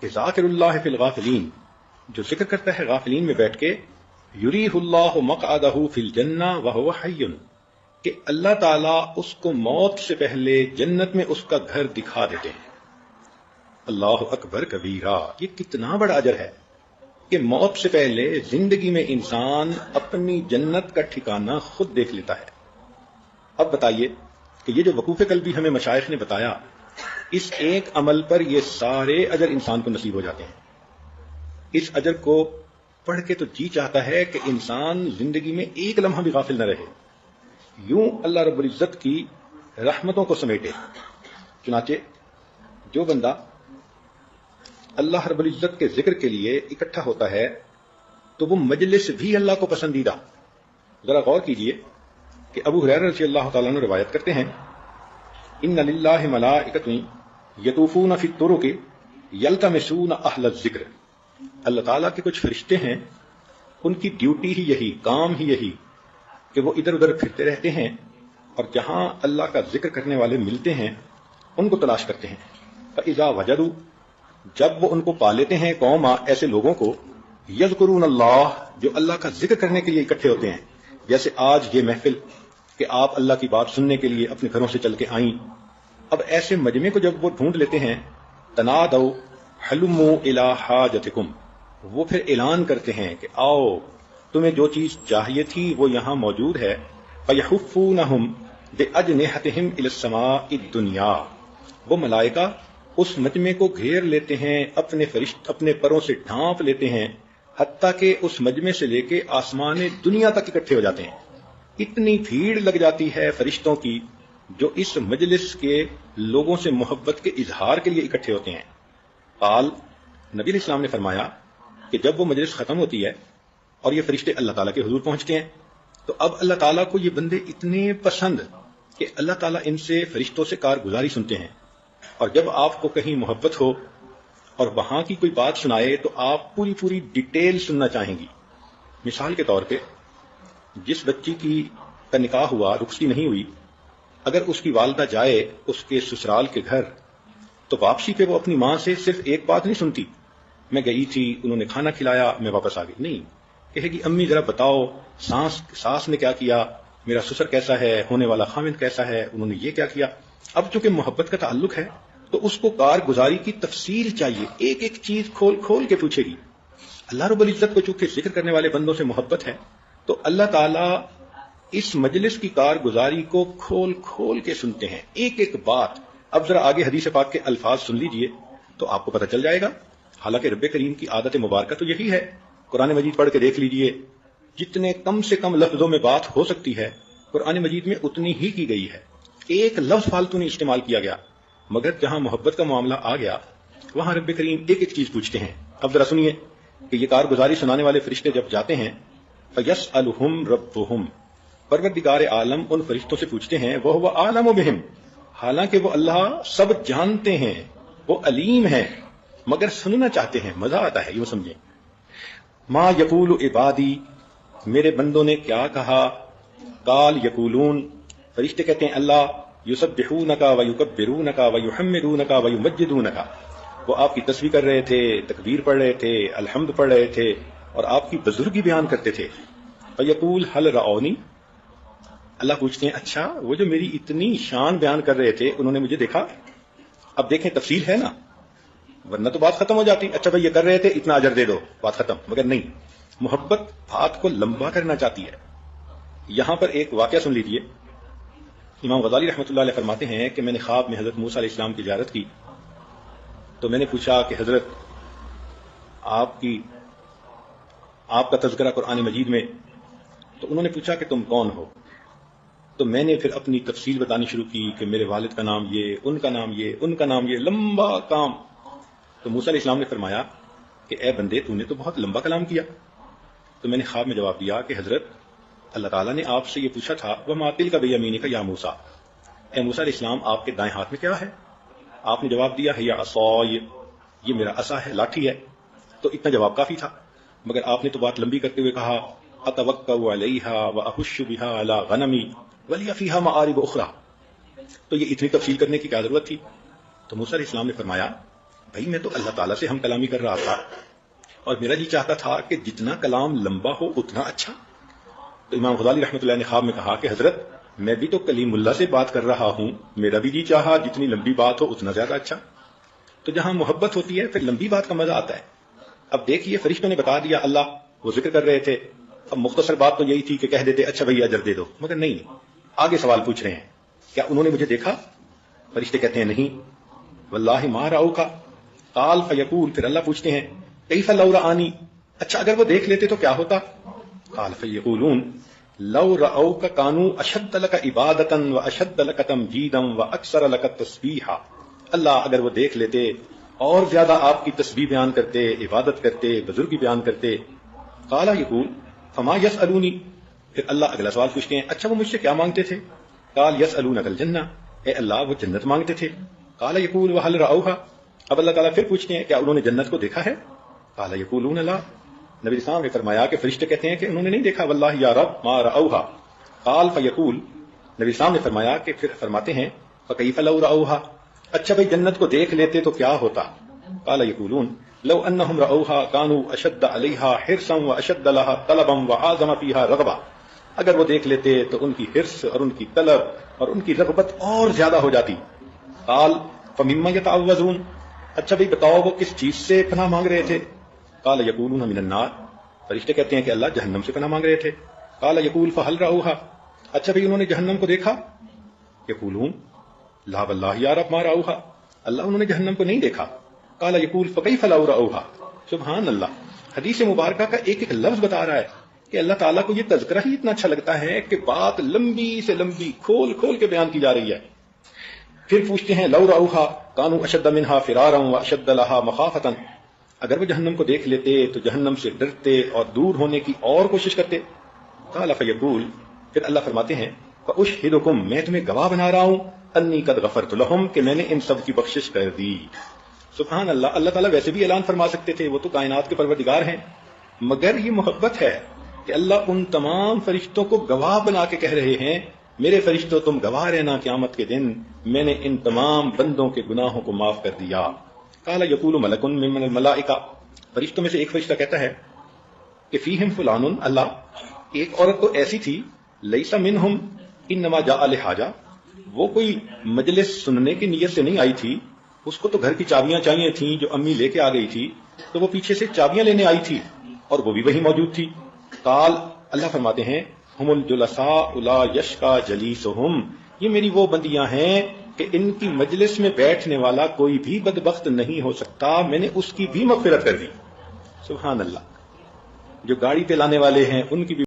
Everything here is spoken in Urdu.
کہ ذاکر اللہ فی الغافلین، جو ذکر کرتا ہے غافلین میں بیٹھ کے، یریہ اللہ مقعدہ فی الجنہ وہو حی، کہ اللہ تعالیٰ اس کو موت سے پہلے جنت میں اس کا گھر دکھا دیتے ہیں۔ اللہ اکبر کبیرہ، یہ کتنا بڑا اجر ہے کہ موت سے پہلے زندگی میں انسان اپنی جنت کا ٹھکانہ خود دیکھ لیتا ہے۔ اب بتائیے کہ یہ جو وقوف قلبی ہمیں مشائخ نے بتایا، اس ایک عمل پر یہ سارے اجر انسان کو نصیب ہو جاتے ہیں۔ اس اجر کو پڑھ کے تو جی چاہتا ہے کہ انسان زندگی میں ایک لمحہ بھی غافل نہ رہے، یوں اللہ رب العزت کی رحمتوں کو سمیٹے۔ چنانچہ جو بندہ اللہ رب العزت کے ذکر کے لیے اکٹھا ہوتا ہے تو وہ مجلس بھی اللہ کو پسندیدہ۔ ذرا غور کیجئے کہ ابو ہریرہ رضی اللہ تعالیٰ عنہ روایت کرتے ہیں، ان للہ ملائکۃ یطوفون فی الطرق یلتمسون اہل الذکر، اللہ تعالیٰ کے کچھ فرشتے ہیں، ان کی ڈیوٹی ہی یہی، کام ہی یہی کہ وہ ادھر ادھر پھرتے رہتے ہیں اور جہاں اللہ کا ذکر کرنے والے ملتے ہیں ان کو تلاش کرتے ہیں۔ فَإِذَا وَجَدُوا، جب وہ ان کو پا لیتے ہیں، قوما، ایسے لوگوں کو، یذکرون اللہ، جو اللہ کا ذکر کرنے کے لیے اکٹھے ہوتے ہیں، جیسے آج یہ محفل کہ آپ اللہ کی بات سننے کے لیے اپنے گھروں سے چل کے آئیں۔ اب ایسے مجمع کو جب وہ ڈھونڈ لیتے ہیں، تنادوا حلموا الی حاجتکم، وہ پھر اعلان کرتے ہیں کہ آؤ، تمہیں جو چیز چاہیے تھی وہ یہاں موجود ہے۔ فیحفونہم باجنحتہم الی السماء الدنیا، وہ ملائکہ اس مجمع کو گھیر لیتے ہیں، اپنے پروں سے ڈھانپ لیتے ہیں، حتیٰ کہ اس مجمع سے لے کے آسمان دنیا تک اکٹھے ہو جاتے ہیں۔ اتنی بھیڑ لگ جاتی ہے فرشتوں کی جو اس مجلس کے لوگوں سے محبت کے اظہار کے لیے اکٹھے ہوتے ہیں۔ قال، نبی علیہ السلام نے فرمایا کہ جب وہ مجلس ختم ہوتی ہے اور یہ فرشتے اللہ تعالیٰ کے حضور پہنچتے ہیں تو اب اللہ تعالیٰ کو یہ بندے اتنے پسند کہ اللہ تعالیٰ ان سے فرشتوں سے کارگزاری سنتے ہیں، اور جب آپ کو کہیں محبت ہو اور وہاں کی کوئی بات سنائے تو آپ پوری ڈیٹیل سننا چاہیں گی۔ مثال کے طور پہ جس بچی کا نکاح ہوا، رخصتی نہیں ہوئی، اگر اس کی والدہ جائے اس کے سسرال کے گھر تو واپسی پہ وہ اپنی ماں سے صرف ایک بات نہیں سنتی، میں گئی تھی، انہوں نے کھانا کھلایا، میں واپس آ گئی، نہیں، کہے گی امی ذرا بتاؤ ساس نے کیا کیا، میرا سسر کیسا ہے، ہونے والا خامند کیسا ہے، انہوں نے یہ کیا کیا۔ اب چونکہ محبت کا تعلق ہے تو اس کو کارگزاری کی تفصیل چاہیے، ایک ایک چیز کھول کھول کے پوچھے گی۔ اللہ رب العزت کو چونکہ ذکر کرنے والے بندوں سے محبت ہے تو اللہ تعالیٰ اس مجلس کی کارگزاری کو کھول کھول کے سنتے ہیں، ایک ایک بات۔ اب ذرا آگے حدیث پاک کے الفاظ سن لیجئے تو آپ کو پتہ چل جائے گا۔ حالانکہ رب کریم کی عادت مبارکہ تو یہی ہے، قرآن مجید پڑھ کے دیکھ لیجئے، جتنے کم سے کم لفظوں میں بات ہو سکتی ہے قرآن مجید میں اتنی ہی کی گئی ہے، ایک لفظ فالتو نہیں استعمال کیا گیا۔ مگر جہاں محبت کا معاملہ آ گیا وہاں رب کریم ایک ایک چیز پوچھتے ہیں۔ اب ذرا سنیے کہ یہ کارگزاری سنانے والے فرشتے جب جاتے ہیں، فَيَسْأَلُهُمْ رَبُّهُمْ، پروردگار عالم ان فرشتوں سے پوچھتے ہیں، وَهُوَ أَعْلَمُ بِهِمْ، حالانکہ وہ اللہ سب جانتے ہیں، وہ علیم ہیں، مگر سننا چاہتے ہیں، مزہ آتا ہے، یہ سمجھیں۔ مَا يَقُولُ عِبَادِي، میرے بندوں نے کیا کہا، قال یقولون، فرشتے کہتے ہیں اللہ، یسبحونک ویکبرونک ویحمدونک ویمجدونک، وہ آپ کی تسبیح کر رہے تھے، تکبیر پڑھ رہے تھے، الحمد پڑھ رہے تھے اور آپ کی بزرگی بیان کرتے تھے۔ فیقول هل رعونی، اللہ پوچھتے ہیں اچھا وہ جو میری اتنی شان بیان کر رہے تھے انہوں نے مجھے دیکھا؟ اب دیکھیں تفصیل ہے نا، ورنہ تو بات ختم ہو جاتی، اچھا بھائی یہ کر رہے تھے اتنا اجر دے دو، بات ختم۔ مگر نہیں، محبت بات کو لمبا کرنا چاہتی ہے۔ یہاں پر ایک واقعہ سن لیجئے۔ امام غزالی رحمۃ اللہ علیہ فرماتے ہیں کہ میں نے خواب میں حضرت موسیٰ علیہ السلام کی زیارت کی تو میں نے پوچھا کہ حضرت آپ کا تذکرہ قرآن مجید میں، تو انہوں نے پوچھا کہ تم کون ہو؟ تو میں نے پھر اپنی تفصیل بتانی شروع کی کہ میرے والد کا نام یہ، ان کا نام یہ، ان کا نام یہ، لمبا کام۔ تو موسیٰ علیہ السلام نے فرمایا کہ اے بندے تو نے تو بہت لمبا کلام کیا۔ تو میں نے خواب میں جواب دیا کہ حضرت اللہ تعالیٰ نے آپ سے یہ پوچھا تھا وَمَا تِلْكَ بِيَمِينِكَ يَا موسیٰ، اے موسیٰ علیہ السلام آپ کے دائیں ہاتھ میں کیا ہے؟ آپ نے جواب دیا ہے یا عصای، یہ میرا عصا ہے، لاٹھی ہے۔ تو اتنا جواب کافی تھا، مگر آپ نے تو بات لمبی کرتے ہوئے کہا أَتَوَكَّأُ عَلَيْهَا وَأَحُشُّ بِهَا عَلَى غَنَمِي وَلِيَ فِيهَا مَآرِبُ أُخْرَى، تو یہ اتنی تفصیل کرنے کی کیا ضرورت تھی؟ تو موسیٰ علیہ السلام نے فرمایا بھائی میں تو اللہ تعالیٰ سے ہم کلامی کر رہا تھا اور میرا جی چاہتا تھا کہ جتنا کلام لمبا ہو اتنا اچھا. تو امام غزالی رحمۃ اللہ نے خواب میں کہا کہ حضرت میں بھی تو کلیم اللہ سے بات کر رہا ہوں, میرا بھی جی چاہا جتنی لمبی بات ہو اتنا زیادہ اچھا. تو جہاں محبت ہوتی ہے پھر لمبی بات کا مزہ آتا ہے. اب دیکھیے فرشتوں نے بتا دیا اللہ وہ ذکر کر رہے تھے, اب مختصر بات تو یہی تھی کہ کہہ دیتے اچھا بھائی اجر دے دو, مگر نہیں, آگے سوال پوچھ رہے ہیں کیا انہوں نے مجھے دیکھا؟ فرشتے کہتے ہیں نہیں. واللہ ما رأوک قال فیقول, پھر اللہ پوچھتے ہیں کیف لو رآنی, اچھا اگر وہ دیکھ لیتے تو کیا ہوتا؟ قال فیقولون لو رأوک کانوا اشد لک عبادتا واشد لک تمجیدا واکثر لک تسبیحا, اللہ اگر وہ دیکھ لیتے اور زیادہ آپ کی تسبیح بیان کرتے, عبادت کرتے, بزرگی بیان کرتے. قال یقول فما یسألونی, پھر اللہ اگلا سوال پوچھتے ہیں اچھا وہ مجھ سے کیا مانگتے تھے؟ قال یسألونک الجنہ, اے اللہ وہ جنت مانگتے تھے. قال یقول وهل رأوها, اب اللہ تعالیٰ پھر پوچھتے ہیں کیا انہوں نے جنت کو دیکھا ہے؟ قال یقولون لا, نبی اسلام نے فرمایا کہ فرشتے کہتے ہیں کہ انہوں نے نہیں دیکھا. واللہ یا رب ما رأوها. قال فیقول, نبی اسلام نے فرمایا کہ پھر فرماتے ہیں فکیف لو رأوها, اچھا بھائی جنت کو دیکھ لیتے تو کیا ہوتا؟ قال یقولون لو انہم رأوها كانوا اشد علیها حرصا واشد لها طلبا واعظم فيها رغبا, اگر وہ دیکھ لیتے تو ان کی حرص اور ان کی طلب اور ان کی رغبت اور زیادہ ہو جاتی. قال فمما يتعوذون, اچھا بھائی بتاؤ وہ کس چیز سے پناہ مانگ رہے تھے؟ قال یقولون من النار, فرشتے کہتے ہیں کہ اللہ جہنم سے پناہ مانگ رہے تھے. قال یقول فهل رأوها, اچھا بھائی انہوں نے جہنم کو دیکھا؟ یقولون لا واللہ یا رب ما رأوها, اللہ انہوں نے جہنم کو نہیں دیکھا. قال یقول فکیف لو رأوها, سبحان اللہ, حدیث مبارکہ کا ایک ایک لفظ بتا رہا ہے کہ اللہ تعالیٰ کو یہ تذکرہ ہی اتنا اچھا لگتا ہے کہ بات لمبی سے لمبی کھول کھول کے بیان کی جا رہی ہے. پھر پوچھتے ہیں لو رأوها كانوا اشد منها فرارا واشد لها مخافتا, اگر وہ جہنم کو دیکھ لیتے تو جہنم سے ڈرتے اور دور ہونے کی اور کوشش کرتے. قال فیقول, پھر اللہ فرماتے ہیں فاشهدکم, میں تمہیں گواہ بنا رہا ہوں انی قد غفرت لهم, کہ میں نے ان سب کی بخشش کر دی. سبحان اللہ, اللہ تعالیٰ ویسے بھی اعلان فرما سکتے تھے, وہ تو کائنات کے پروردگار ہیں, مگر یہ محبت ہے کہ اللہ ان تمام فرشتوں کو گواہ بنا کے کہہ رہے ہیں میرے فرشتوں تم گواہ رہنا قیامت کے دن میں نے ان تمام بندوں کے گناہوں کو معاف کر دیا. قال یقول ملک من الملائکہ, فرشتوں میں سے ایک فرشتہ کہتا ہے کہ فیہم فلان, اللہ ایک عورت تو ایسی تھی لیس منہم انما جاء لحاجہ, وہ کوئی مجلس سننے کی نیت سے نہیں آئی تھی, اس کو تو گھر کی چابیاں چاہیے تھیں جو امی لے کے آ گئی تھی, تو وہ پیچھے سے چابیاں لینے آئی تھی اور وہ بھی وہی موجود تھی. قال, اللہ فرماتے ہیں ہم الجلساء لا یشقى جلیسہم, یہ میری وہ بندیاں ہیں کہ ان کی مجلس میں بیٹھنے والا کوئی بھی بدبخت نہیں ہو سکتا, میں نے اس کی بھی مغفرت کر دی. سبحان اللہ, جو گاڑی پہ لانے والے ہیں ان کی بھی